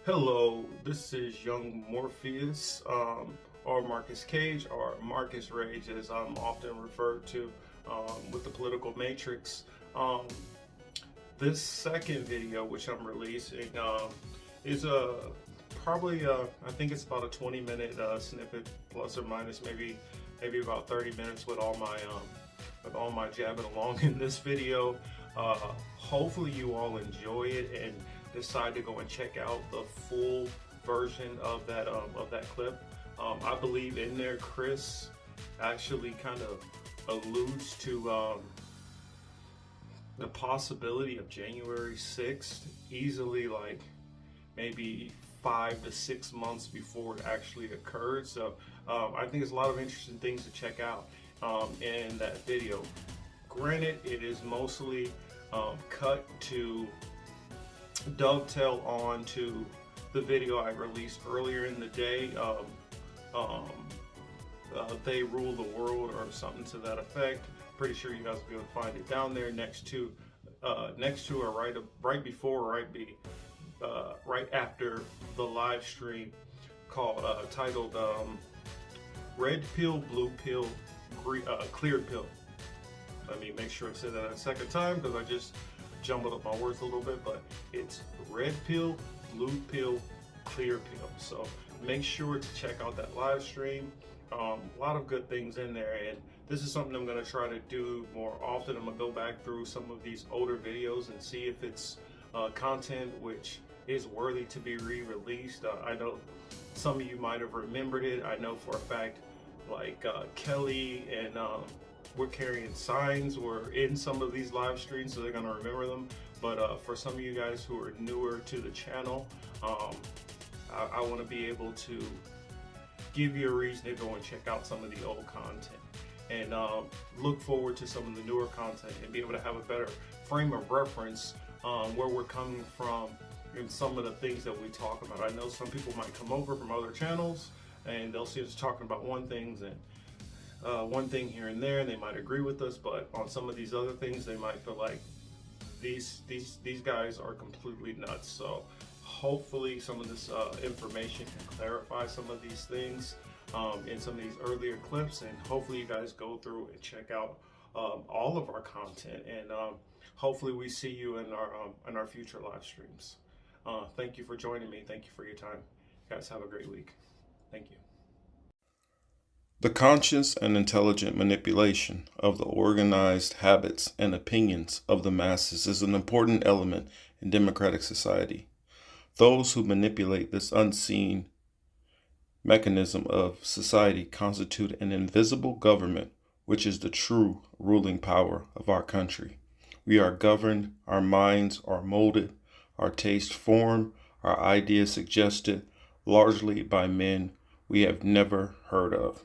Hello, this is Young Morpheus, or Marcus Cage, or Marcus Rage, as I'm often referred to with the political matrix. Um, this second video, which I'm releasing, is I think it's about a 20-minute snippet, plus or minus maybe about 30 minutes with all my jabbing along in this video. Hopefully you all enjoy it and decide to go and check out the full version of that clip. I believe in there Chris actually kind of alludes to the possibility of January 6th easily, like maybe 5 to 6 months before it actually occurred. So I think there's a lot of interesting things to check out in that video. Granted, it is mostly cut to dovetail on to the video I released earlier in the day. They rule the world, or something to that effect. Pretty sure you guys will be able to find it down there next to or right before, right after the live stream titled "Red Pill, Blue Pill, Clear Pill." Let me make sure I say that a second time because I just jumbled up my words a little bit, but it's red pill, blue pill, clear pill. So make sure to check out that live stream. A lot of good things in there, and this is something I'm going to try to do more often. I'm going to go back through some of these older videos and see if it's content which is worthy to be re-released. I know some of you might have remembered it. I know for a fact, like Kelly and We're Carrying Signs were in some of these live streams, so they're gonna remember them. But for some of you guys who are newer to the channel, I want to be able to give you a reason to go and check out some of the old content, and look forward to some of the newer content, and be able to have a better frame of reference where we're coming from and some of the things that we talk about. I know some people might come over from other channels and they'll see us talking about one thing here and there, and they might agree with us, but on some of these other things they might feel like these guys are completely nuts. So hopefully some of this information can clarify some of these things in some of these earlier clips, and hopefully you guys go through and check out all of our content, and hopefully we see you in our future live streams. Thank you for joining me. Thank you for your time. You guys have a great week. Thank you. The conscious and intelligent manipulation of the organized habits and opinions of the masses is an important element in democratic society. Those who manipulate this unseen mechanism of society constitute an invisible government, which is the true ruling power of our country. We are governed, our minds are molded, our tastes formed, our ideas suggested, largely by men we have never heard of.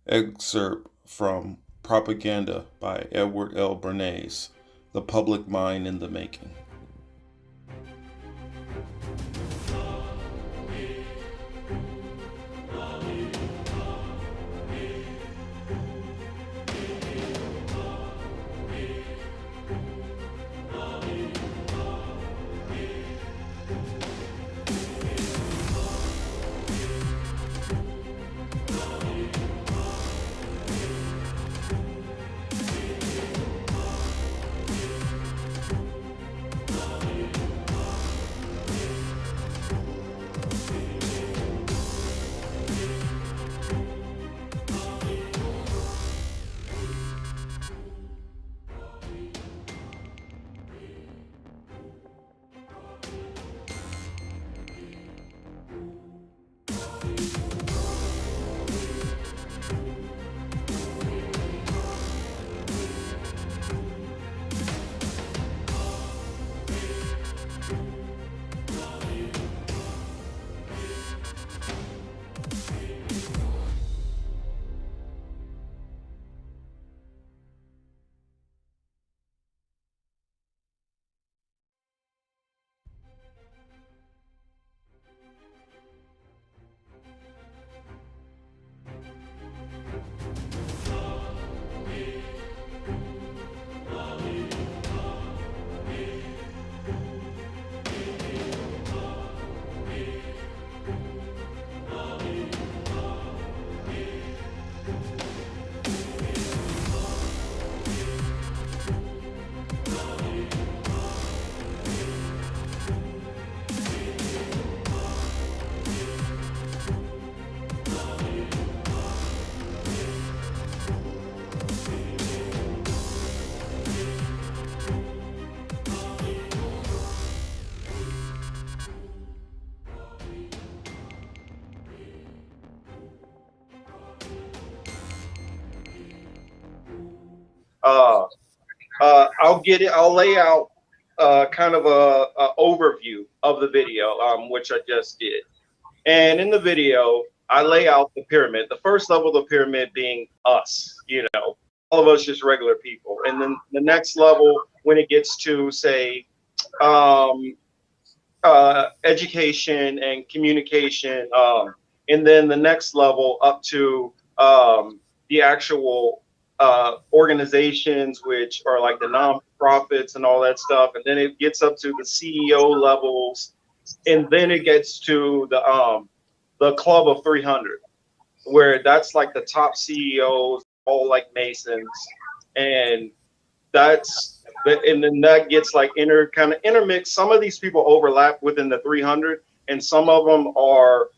Excerpt from Propaganda by Edward L. Bernays, The Public Mind in the Making. I'll lay out kind of a overview of the video, which I just did. And in the video, I lay out the pyramid. The first level of the pyramid being us, all of us just regular people. And then the next level, when it gets to say um, education and communication, and then the next level up to the actual organizations, which are like the nonprofits and all that stuff, and then it gets up to the CEO levels, and then it gets to the club of 300, where that's like the top CEOs, all like Masons, and and then that gets like kind of intermixed. Some of these people overlap within the 300, and some of them are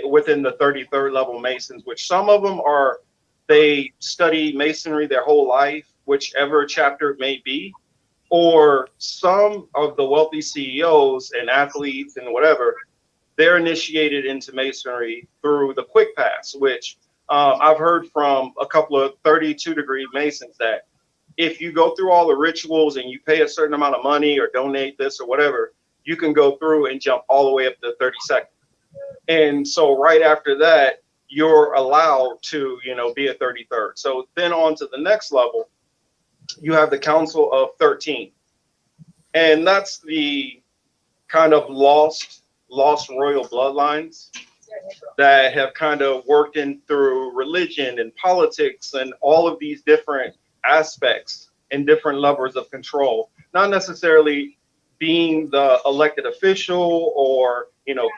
within the 33rd level Masons, which some of them are, they study Masonry their whole life, whichever chapter it may be, or some of the wealthy CEOs and athletes and whatever, they're initiated into Masonry through the quick pass, which I've heard from a couple of 32-degree Masons that if you go through all the rituals and you pay a certain amount of money or donate this or whatever, you can go through and jump all the way up to 32nd. And so right after that, you're allowed to, be a 33rd. So then on to the next level, you have the Council of 13. And that's the kind of lost royal bloodlines that have kind of worked in through religion and politics and all of these different aspects and different levels of control, not necessarily being the elected official or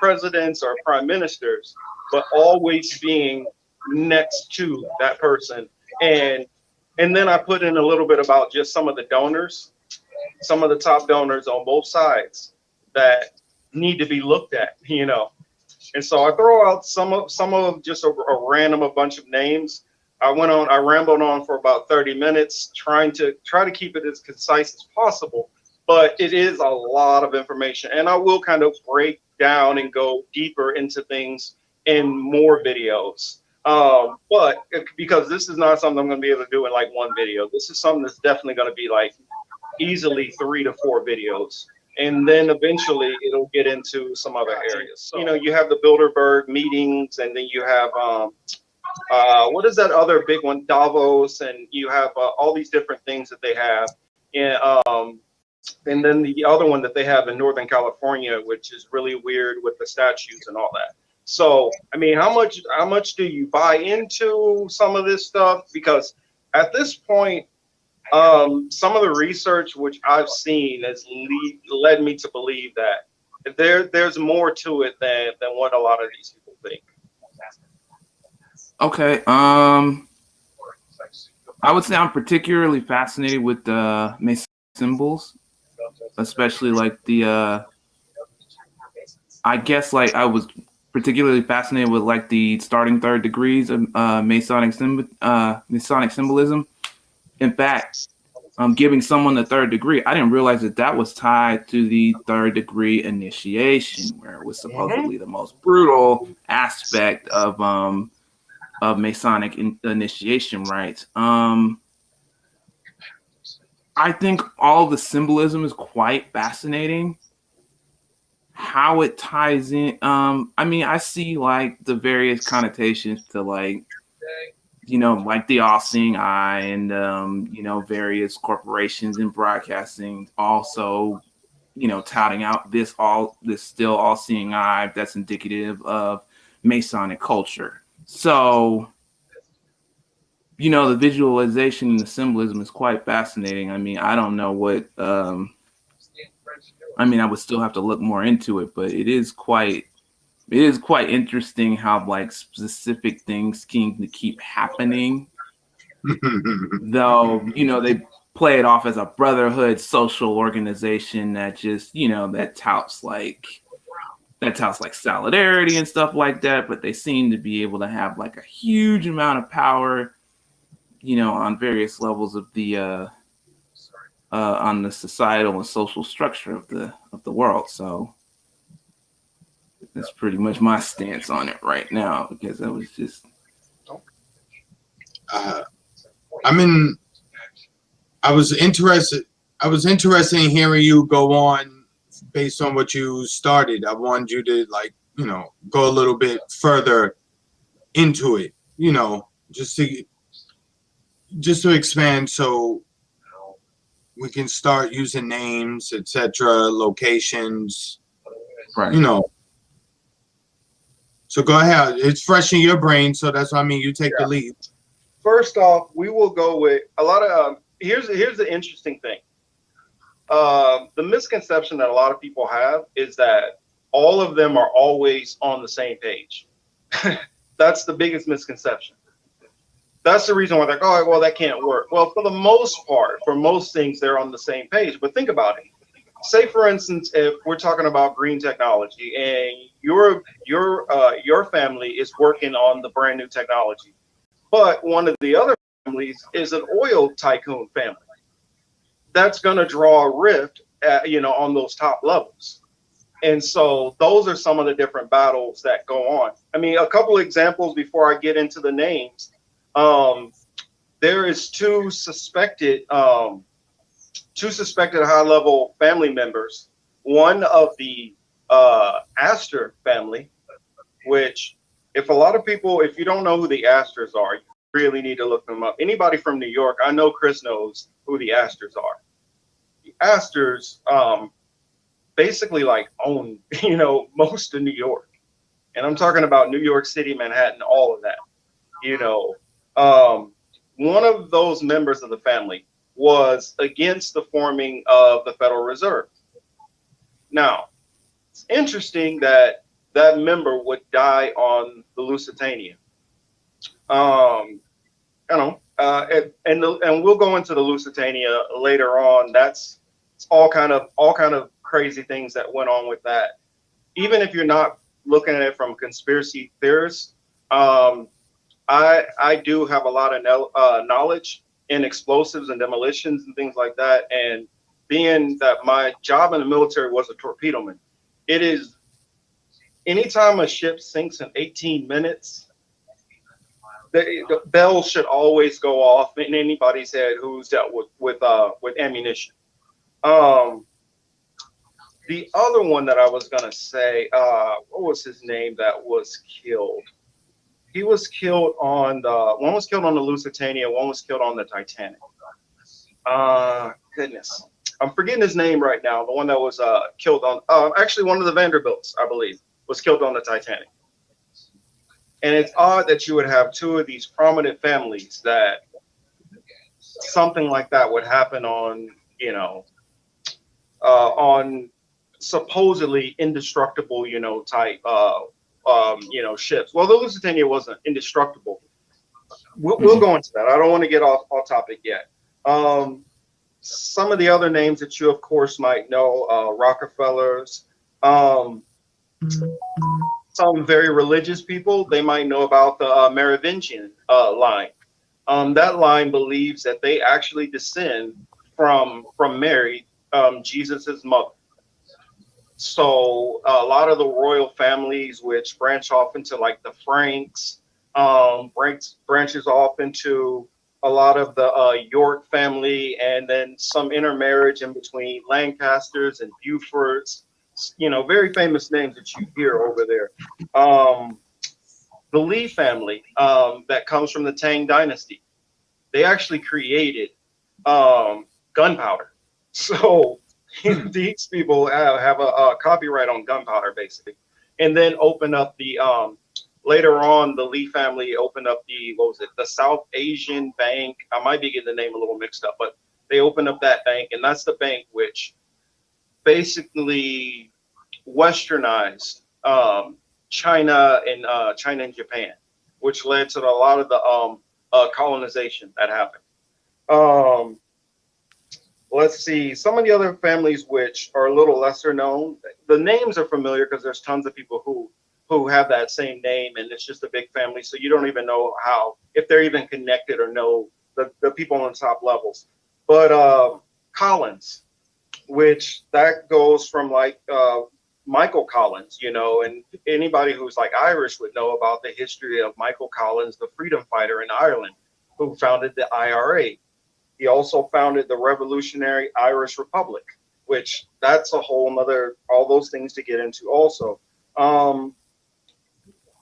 presidents or prime ministers, but always being next to that person. And then I put in a little bit about just some of the donors, some of the top donors on both sides that need to be looked at, And so I throw out some of just a random bunch of names. I rambled on for about 30 minutes, trying to keep it as concise as possible, but it is a lot of information, and I will kind of break down and go deeper into things in more videos. But because this is not something I'm going to be able to do in like one video, this is something that's definitely going to be like easily 3 to 4 videos. And then eventually it'll get into some other areas. So, you have the Bilderberg meetings, and then you have, what is that other big one? Davos, and you have all these different things that they have. And then the other one that they have in Northern California, which is really weird with the statues and all that. So, I mean, how much do you buy into some of this stuff? Because at this point, some of the research which I've seen has led me to believe that there's more to it than what a lot of these people think. Okay. I would say I'm particularly fascinated with the Mason symbols, especially like the I guess like I was particularly fascinated with like the starting 3rd degrees of Masonic symbolism. In fact, giving someone the 3rd degree, I didn't realize that was tied to the 3rd degree initiation, where it was supposedly the most brutal aspect of Masonic initiation rites. I think all the symbolism is quite fascinating. How it ties in, I mean, I see like the various connotations to like, like the all-seeing eye and, various corporations and broadcasting also, touting out this still all-seeing eye that's indicative of Masonic culture. So, the visualization and the symbolism is quite fascinating. I mean, I don't know what, I would still have to look more into it, but it is quite interesting how like specific things can keep happening. Though, they play it off as a brotherhood social organization that just, that touts like solidarity and stuff like that, but they seem to be able to have like a huge amount of power, on various levels of the on the societal and social structure of the world. So that's pretty much my stance on it right now, because I was just I was interested in hearing you go on based on what you started. I wanted you to, like, you know, go a little bit further into it, you know, just to expand, so we can start using names, etc., locations, Right. you know. So go ahead. It's fresh in your brain, so that's what I mean. You take the lead. First off, we will go with a lot of here's the interesting thing. The misconception that a lot of people have is that all of them are always on the same page. That's the biggest misconception. That's the reason why they're like, oh, well, that can't work. Well, for the most part, for most things, they're on the same page. But think about it. Say, for instance, if we're talking about green technology and your family is working on the brand new technology, but one of the other families is an oil tycoon family, that's going to draw a rift, on those top levels. And so those are some of the different battles that go on. I mean, a couple of examples before I get into the names. There is two suspected high-level family members. One of the Astor family, which if you don't know who the Astors are, you really need to look them up. Anybody from New York, I know Chris knows who the Astors are. The Astors basically like own, most of New York. And I'm talking about New York City, Manhattan, all of that. One of those members of the family was against the forming of the Federal Reserve. Now, it's interesting that that member would die on the Lusitania. And we'll go into the Lusitania later on. It's all kind of crazy things that went on with that. Even if you're not looking at it from conspiracy theorists, I do have a lot of knowledge in explosives and demolitions and things like that. And being that my job in the military was a torpedoman, it is anytime a ship sinks in 18 minutes, the bells should always go off in anybody's head who's dealt with ammunition. The other one that I was gonna say, what was his name that was killed? He was killed one was killed on the Lusitania, one was killed on the Titanic. Goodness, I'm forgetting his name right now. The one that was killed on, actually one of the Vanderbilts, I believe, was killed on the Titanic. And it's odd that you would have two of these prominent families that something like that would happen on, on supposedly indestructible, type ships. Well, the Lusitania wasn't indestructible. We'll go into that. I don't want to get off topic yet. Some of the other names that you, of course, might know, Rockefellers, some very religious people, they might know about the Merovingian line. That line believes that they actually descend from Mary, Jesus's mother. So a lot of the royal families, which branch off into like the Franks, branches off into a lot of the York family, and then some intermarriage in between Lancasters and Beauforts, very famous names that you hear over there. The Lee family, that comes from the Tang Dynasty, they actually created gunpowder. So these people have a copyright on gunpowder, basically. And then open up the later on, the Lee family opened up the South Asian Bank. I might be getting the name a little mixed up, but they opened up that bank, and that's the bank which basically westernized China and Japan, which led to a lot of the colonization that happened. Let's see, some of the other families which are a little lesser known. The names are familiar because there's tons of people who have that same name, and it's just a big family, so you don't even know if they're even connected or know the people on the top levels. But Collins, which that goes from like Michael Collins, and anybody who's like Irish would know about the history of Michael Collins, the freedom fighter in Ireland, who founded the IRA. He also founded the Revolutionary Irish Republic, which that's a whole nother, all those things to get into also. Um,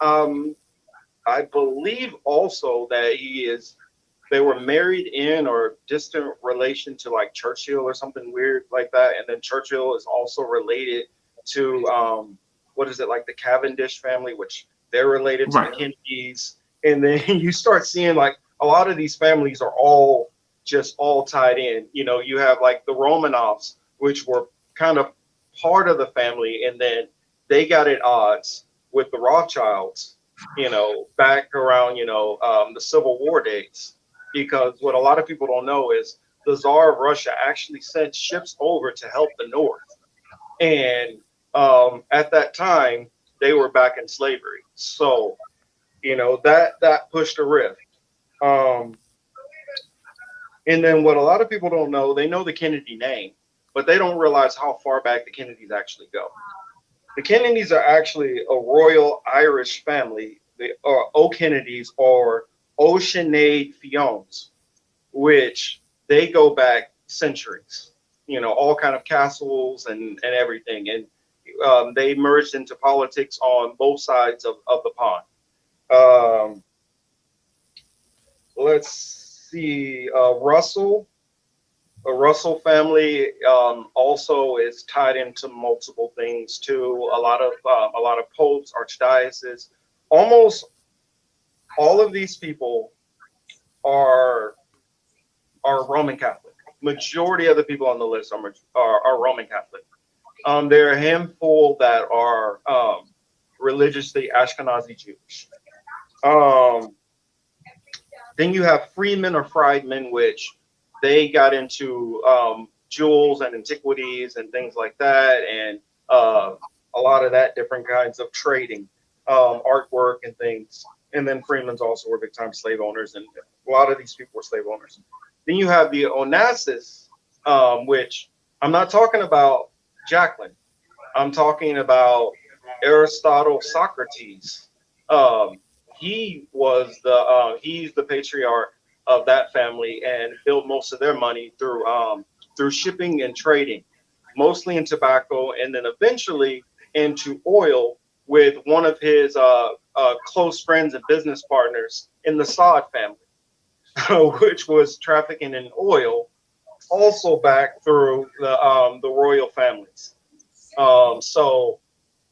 um, I believe also that they were married in or distant relation to like Churchill or something weird like that. And then Churchill is also related to, what is it, like the Cavendish family, which they're related to the Right. Kennedys. And then you start seeing like a lot of these families are all just all tied in. You know, you have like the Romanovs, which were kind of part of the family, and then they got at odds with the Rothschilds, you know, back around, the Civil War days. Because what a lot of people don't know is the Tsar of Russia actually sent ships over to help the North. And at that time, they were back in slavery. So, that pushed a rift. Um, and then what a lot of people don't know, they know the Kennedy name, but they don't realize how far back the Kennedys actually go. The Kennedys are actually a royal Irish family. The O'Kennedys or Oceanade Fionns, which they go back centuries. You know, all kind of castles and everything, and they merged into politics on both sides of the pond. Um, let's see, a Russell family also is tied into multiple things too. A lot of popes, archdioceses. Almost all of these people are Roman Catholic. Majority of the people on the list are Roman Catholic. There are a handful that are religiously Ashkenazi Jewish. Then you have freemen or friedmen, which they got into jewels and antiquities and things like that, and a lot of that different kinds of trading, artwork and things. And then freemens also were big time slave owners, and a lot of these people were slave owners. Then you have the Onassis, which I'm not talking about Jacqueline. I'm talking about Aristotle Socrates. He was he's the patriarch of that family and built most of their money through shipping and trading, mostly in tobacco, and then eventually into oil with one of his close friends and business partners in the Saud family, which was trafficking in oil, also back through the royal families. So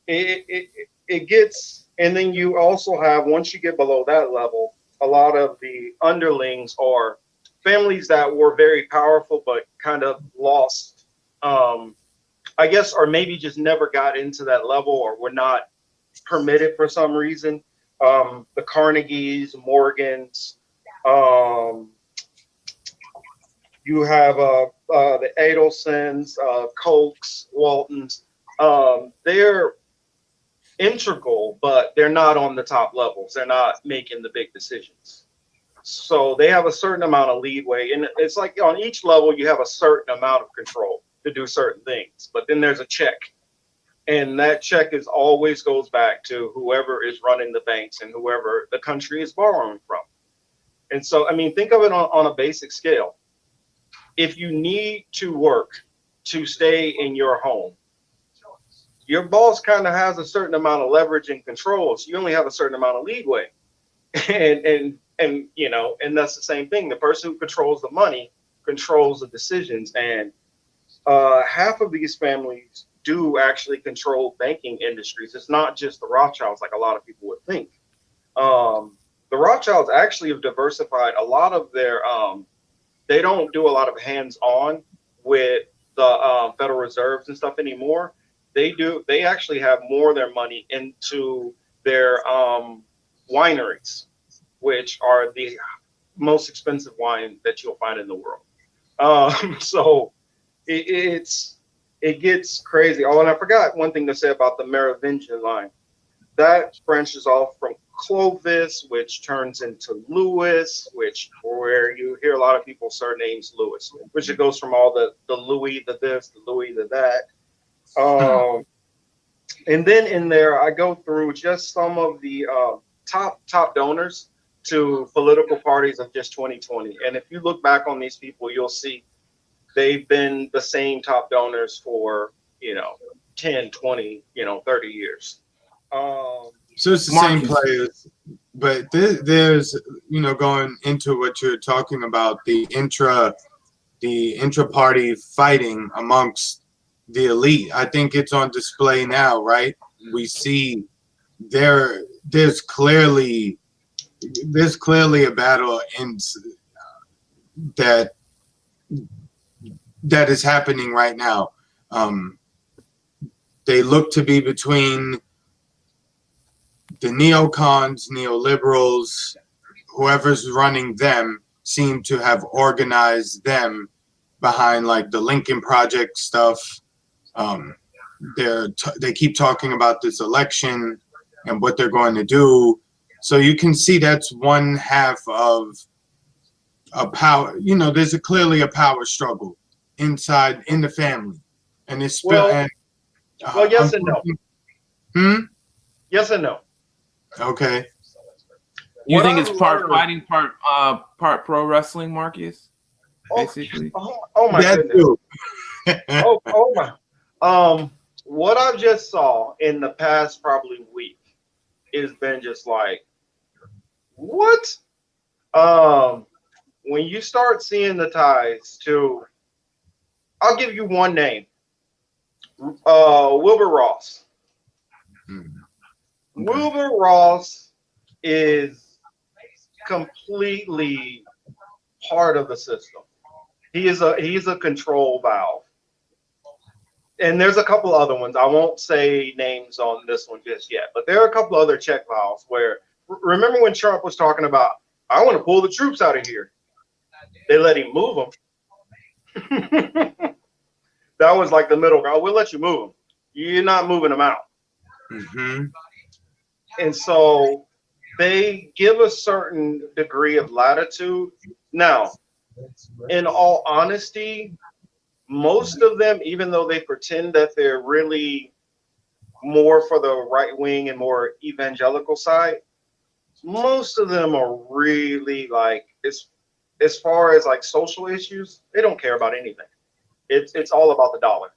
it gets, and then you also have, once you get below that level, a lot of the underlings are families that were very powerful but kind of lost, I guess, or maybe just never got into that level or were not permitted for some reason. The Carnegies, Morgans, you have the Adelsons, Kochs, Waltons. They're integral, but they're not on the top levels. They're not making the big decisions. So they have a certain amount of leeway. And it's like on each level, you have a certain amount of control to do certain things. But then there's a check. And that check always goes back to whoever is running the banks and whoever the country is borrowing from. And so, I mean, think of it on a basic scale. If you need to work to stay in your home, your boss kind of has a certain amount of leverage and control. So you only have a certain amount of leeway. And that's the same thing. The person who controls the money controls the decisions. And half of these families do actually control banking industries. It's not just the Rothschilds like a lot of people would think. The Rothschilds actually have diversified a lot of their, they don't do a lot of hands-on with the Federal Reserves and stuff anymore. They actually have more of their money into their wineries, which are the most expensive wine that you'll find in the world. So it gets crazy. Oh, and I forgot one thing to say about the Merovingian line. That branches off from Clovis, which turns into Louis, where you hear a lot of people's surnames Louis, which it goes from all the Louis, the this, the Louis, the that. And then in there, I go through just some of the top donors to political parties of just 2020. And if you look back on these people, you'll see they've been the same top donors for, 10, 20, 30 years. So it's the same players, but there's, going into what you're talking about, the intra-party fighting amongst the elite. I think it's on display now, right? We see there's clearly a battle that is happening right now. They look to be between the neocons, neoliberals, whoever's running them seem to have organized them behind like the Lincoln Project stuff. They keep talking about this election and what they're going to do. So you can see that's one half of a power. There's clearly a power struggle inside in the family, and it's well, yes and no. Yes and no. Okay. You think it's part fighting, part pro wrestling, Marcus? Basically. Oh my goodness. oh my. What I've just saw in the past probably week has been just like, what? When you start seeing the ties to, I'll give you one name. Wilbur Ross. Okay. Wilbur Ross is completely part of the system. He's a control valve. And there's a couple other ones. I won't say names on this one just yet, but there are a couple other check valves where, remember when Trump was talking about, I want to pull the troops out of here. They let him move them. That was like the middle ground. We'll let you move them. You're not moving them out. Mm-hmm. And so they give a certain degree of latitude. Now, in all honesty, most of them, even though they pretend that they're really more for the right wing and more evangelical side, most of them are really like, as far as like social issues, they don't care about anything. It's all about the dollar.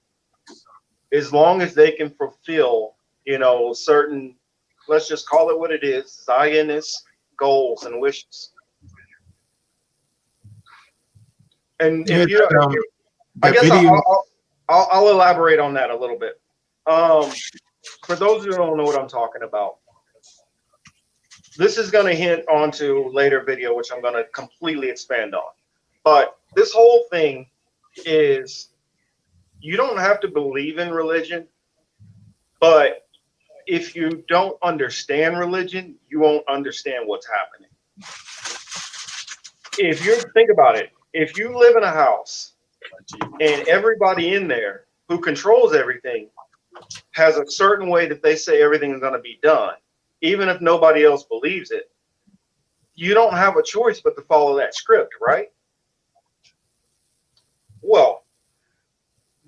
As long as they can fulfill, certain, let's just call it what it is, Zionist goals and wishes. And if you, I guess I'll elaborate on that a little bit. For those who don't know what I'm talking about, this is going to hint onto later video, which I'm going to completely expand on. But this whole thing is, you don't have to believe in religion, but if you don't understand religion, you won't understand what's happening. If you think about it, if you live in a house and everybody in there who controls everything has a certain way that they say everything is going to be done, even if nobody else believes it, you don't have a choice but to follow that script, right? Well,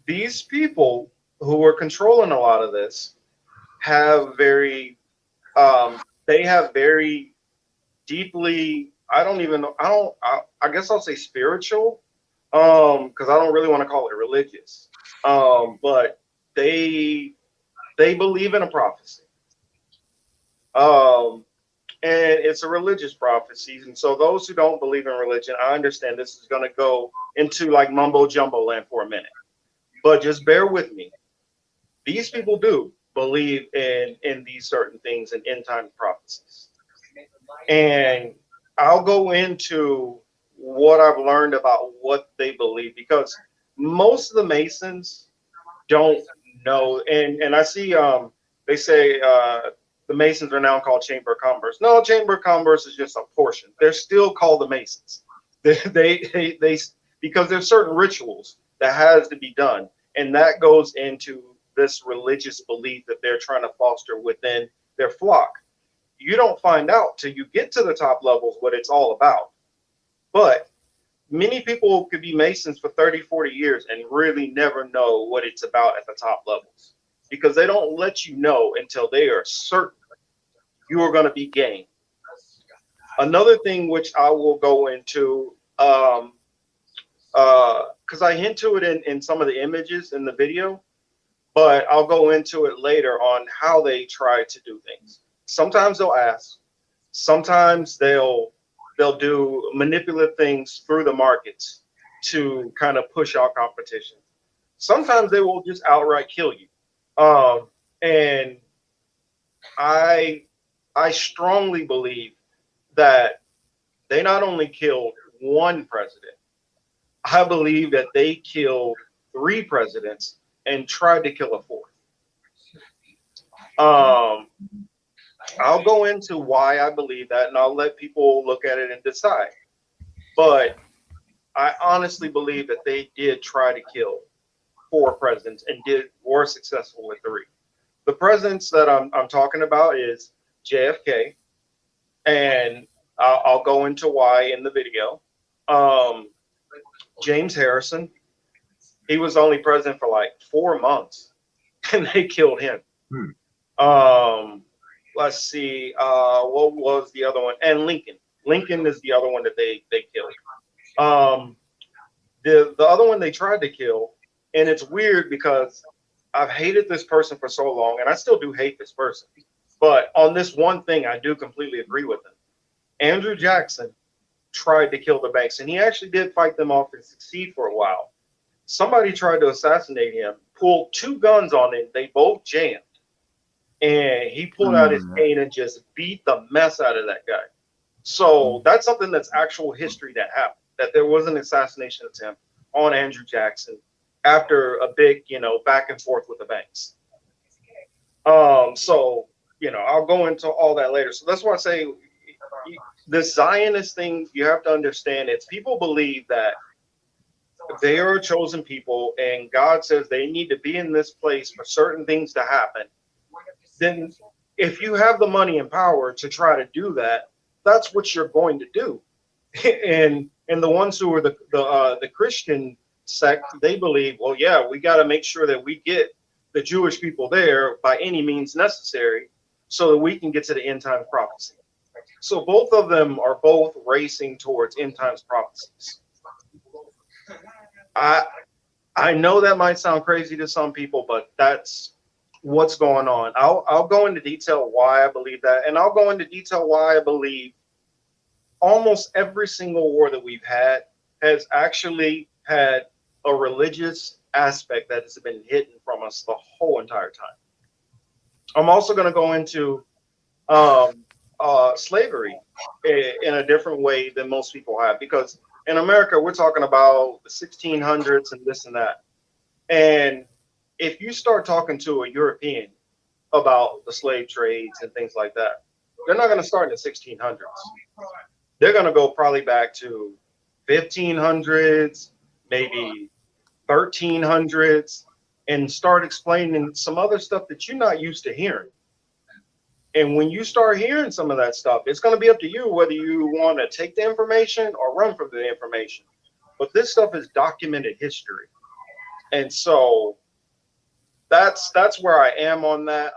these people who are controlling a lot of this have very deeply, I guess I'll say spiritual, because I don't really want to call it religious, but they believe in a prophecy, and it's a religious prophecy. And so those who don't believe in religion, I understand this is going to go into like mumbo jumbo land for a minute, but just bear with me. These people do believe in these certain things and end time prophecies. And I'll go into what I've learned about what they believe, because most of the Masons don't know. And I see they say the Masons are now called Chamber of Commerce. No, Chamber of Commerce is just a portion. They're still called the Masons. They because there's certain rituals that has to be done, and that goes into this religious belief that they're trying to foster within their flock. You don't find out till you get to the top levels what it's all about. But many people could be Masons for 30, 40 years and really never know what it's about at the top levels, because they don't let you know until they are certain you are going to be game. Another thing which I will go into, because I hint to it in some of the images in the video, but I'll go into it later on how they try to do things. Sometimes they'll ask, sometimes they'll do manipulative things through the markets to kind of push out competition. Sometimes they will just outright kill you. And I strongly believe that they not only killed one president, I believe that they killed 3 presidents and tried to kill a 4th. I'll go into why I believe that, and I'll let people look at it and decide. But I honestly believe that they did try to kill 4 presidents and were successful with 3. The presidents that I'm talking about is JFK, and I'll go into why in the video. James Harrison, he was only president for like 4 months, and they killed him. Let's see, what was the other one? And Lincoln. Lincoln is the other one that they killed. The other one they tried to kill, and it's weird because I've hated this person for so long, and I still do hate this person. But on this one thing, I do completely agree with him. Andrew Jackson tried to kill the banks, and he actually did fight them off and succeed for a while. Somebody tried to assassinate him, pulled 2 guns on him. They both jammed. And he pulled out his cane and just beat the mess out of that guy. So that's something that's actual history that happened, that there was an assassination attempt on Andrew Jackson after a big, back and forth with the banks. So, I'll go into all that later. So that's why I say this Zionist thing, you have to understand, it's people believe that they are a chosen people and God says they need to be in this place for certain things to happen. Then if you have the money and power to try to do that, that's what you're going to do. and the ones who are the Christian sect, they believe, well, yeah, we got to make sure that we get the Jewish people there by any means necessary so that we can get to the end time prophecy. So both of them are both racing towards end times prophecies. I know that might sound crazy to some people, but that's what's going on. I'll go into detail why I believe that, and I'll go into detail why I believe almost every single war that we've had has actually had a religious aspect that has been hidden from us the whole entire time. I'm also going to go into slavery in a different way than most people have, because in America, we're talking about the 1600s and this and that. And if you start talking to a European about the slave trades and things like that, they're not going to start in the 1600s. They're going to go probably back to 1500s, maybe 1300s, and start explaining some other stuff that you're not used to hearing. And when you start hearing some of that stuff, it's going to be up to you whether you want to take the information or run from the information. But this stuff is documented history. And so that's where I am on that.